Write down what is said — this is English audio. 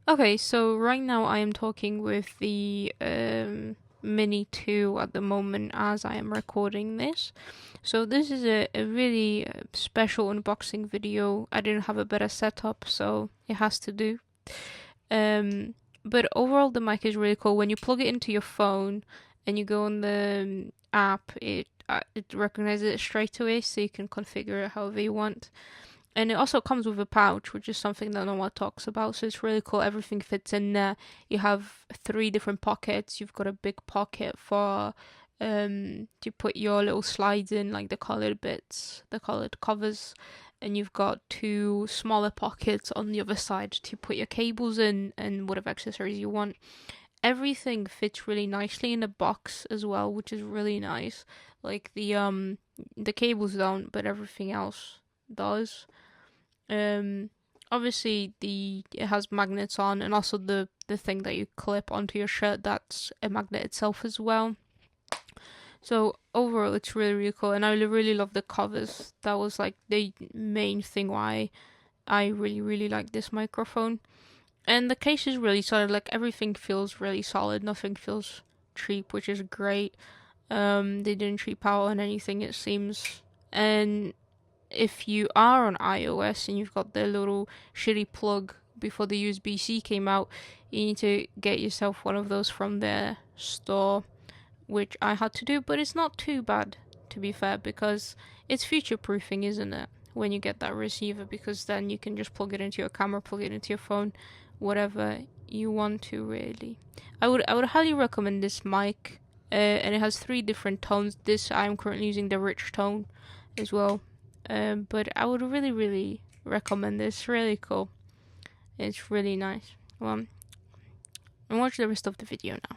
Okay, so right now I am talking with the Mini 2 at the moment as I am recording this. So this is a really special unboxing video. I didn't have a better setup, so it has to do. But overall the mic is really cool. When you plug it into your phone and you go on the app, it recognizes it straight away, so you can configure it however you want. And it also comes with a pouch, which is something that no one talks about. So it's really cool. Everything fits in there. You have 3 different pockets. You've got a big pocket for to put your little slides in, like the colored bits, the colored covers. And you've got 2 smaller pockets on the other side to put your cables in and whatever accessories you want. Everything fits really nicely in the box as well, which is really nice. Like the cables don't, but everything else does. Um, Obviously it has magnets on, and also the thing that you clip onto your shirt, that's a magnet itself as well. So overall, it's really really cool, and I really love the covers. That was like the main thing why I really really like this microphone. And the case is really solid. Like everything feels really solid. Nothing feels cheap, which is great. They didn't cheap out on anything, it seems. And if you are on iOS and you've got the little shitty plug before the USB-C came out, you need to get yourself one of those from their store, which I had to do, but it's not too bad, to be fair, because it's future-proofing, isn't it? When you get that receiver, because then you can just plug it into your camera, plug it into your phone, whatever you want to, really. I would highly recommend this mic, and it has 3 different tones. This, I'm currently using the rich tone as well. But I would really, really recommend this. It's really cool. It's really nice. Well, and watch the rest of the video now.